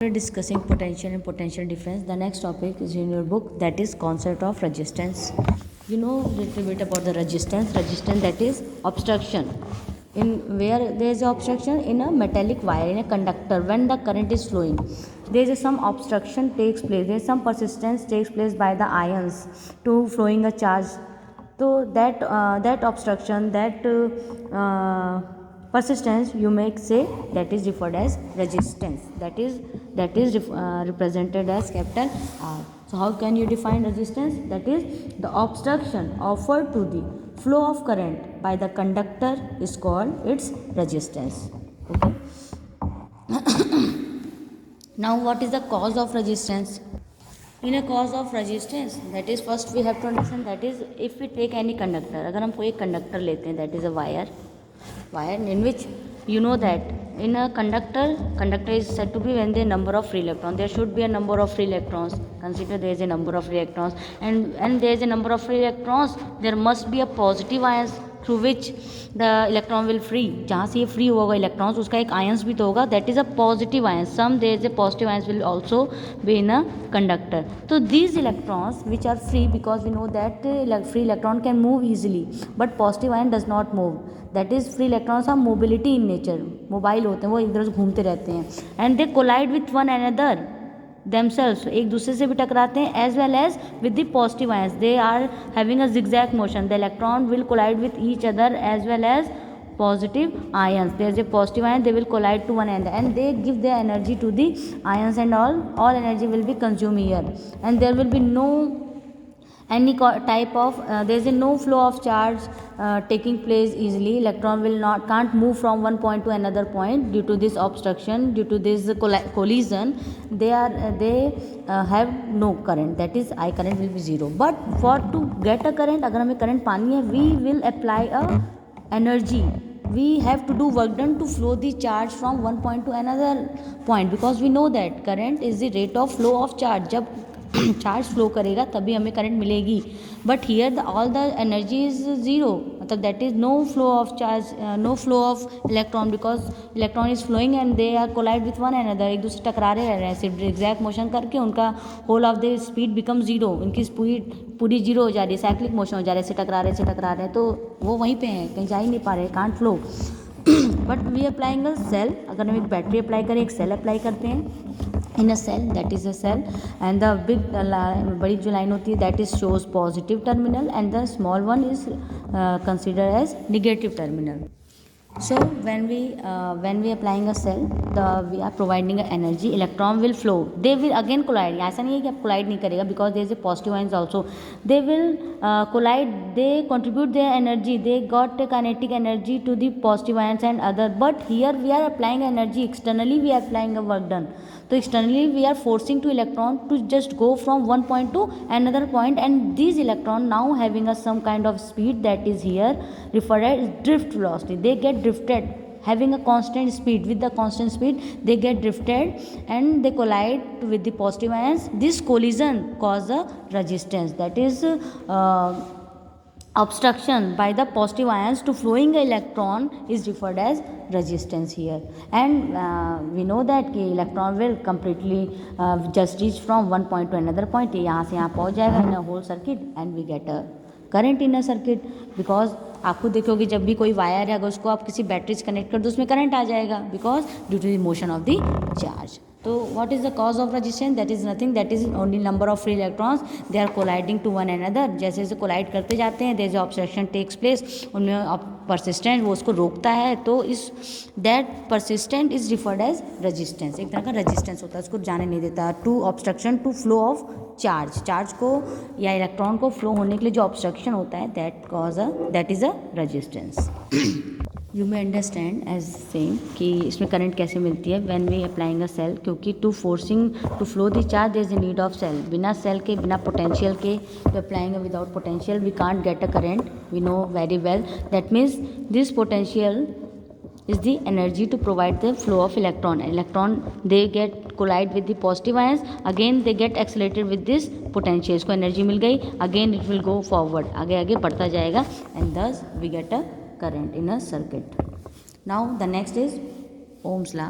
After discussing potential and potential difference, the next topic is in your book, that is concept of resistance. You know little bit about the resistance. Resistance, that is obstruction. In where there is obstruction in a metallic wire, in a conductor, when the current is flowing, there is some obstruction takes place. There is some persistence takes place by the ions to flowing a charge. So that obstruction, that persistence, you may say, that is referred as resistance. That is represented as capital R. So how can you define resistance? That is the obstruction offered to the flow of current by the conductor is called its resistance. Okay. Now what is the cause of resistance? In a cause of resistance, that is first we have to understand, that is if we take any conductor, अगर हम कोई conductor लेते हैं, that is a wire in which you know that in a conductor is said to be when the number of free electrons, there should be a number of free electrons. Consider there is a number of free electrons, and there is a number of free electrons, there must be a positive ions through which the electron will free. जहाँ से ये free होगा electrons, उसका एक ions भी तो होगा, that is a positive ion. Some there is a positive ions will also be in a conductor. So these electrons which are free, because we know that free electron can move easily, but positive ion does not move. That is, free electrons are mobility in nature, mobile होते हैं, वो इधर उधर घूमते रहते हैं, and they collide with one another themselves, एक दूसरे से भी टकराते हैं, as well as with the positive ions. They are having a zigzag motion. The electron will collide with each other as well as positive ions. There is a positive ion, they will collide to one another, and they give their energy to the ions, and all energy will be consumed here, and there will be no any type of there is no flow of charge taking place easily. Electron can't move from one point to another point due to this obstruction, due to this collision. They have no current, that is I current will be zero. But for to get a current, अगर हमें current पानी है, we will apply a energy. We have to do work done to flow the charge from one point to another point, because we know that current is the rate of flow of charge. जब charge flow करेगा तभी हमें current मिलेगी, but here all the energy is zero, मतलब that is no flow of charge, no flow of electron, because electron is flowing and they are collide with one another. एक दूसरे टकरारे रह रहे हैं, सिर्फ एग्जैक्ट मोशन करके उनका whole of the speed become zero, उनकी स्पीड पूरी जीरो हो जा रही है, साइक्लिक मोशन हो जा रहा है, से टकरा रहे हैं, तो वो वहीं पे हैं, कहीं जा ही नहीं पा रहे, can't flow. But we applying a cell, अगर हम एक बैटरी अप्लाई करें, एक सेल अप्लाई करते हैं in a cell, that is a cell, and the big बड़ी जो लाइन होती है that is shows positive terminal, and the small one is consider as negative terminal. So when we applying a cell, we are providing a energy, electron will flow, they will again collide. ऐसा नहीं है कि आप collide नहीं करेगा, because there is a positive ions also, they will collide, they contribute their energy, they got a kinetic energy to the positive ions and other. But here we are applying energy externally, we are applying a work done. So externally we are forcing to electron to just go from one point to another point, and these electron now having a some kind of speed that is here referred as drift velocity. They get drifted, having a constant speed. With the constant speed they get drifted and they collide with the positive ions. This collision cause a resistance, that is obstruction by the positive ions to flowing electron is referred as resistance here. And we know that कि electron will completely just reach from one point to another point, यहाँ से यहाँ पहुँच जाएगा in a whole circuit, and we get a current in a circuit. because आप खुद देखोगे जब भी कोई वायर है, अगर उसको आप किसी बैटरी से कनेक्ट कर दो, उसमें करंट आ जाएगा, because due to the motion of the charge. तो what is the cause of resistance? That is nothing, that is only number of free electrons, they are colliding to one another. जैसे जैसे collide करते जाते हैं, there is obstruction takes place, उनमें persistent वो उसको रोकता है, तो इस that persistent is referred as resistance. एक तरह का रेजिस्टेंस होता है, उसको जाने नहीं देता. To obstruction to flow of charge को या इलेक्ट्रॉन को फ्लो होने के लिए जो ऑब्स्ट्रक्शन होता है, that is a resistance. You may understand as same कि इसमें करंट कैसे मिलती है when we applying a cell, क्योंकि to forcing to flow the charge there is a need of cell. बिना सेल के, बिना पोटेंशियल के, to applying without potential we can't get a current. We know very well. That means this potential is the energy to provide the flow of electron. They get collide with the positive ions, again they get accelerated with this potential. इसको energy मिल गई, again it will go forward, आगे आगे बढ़ता जाएगा, and thus we get a current in a circuit. Now the next is Ohm's law.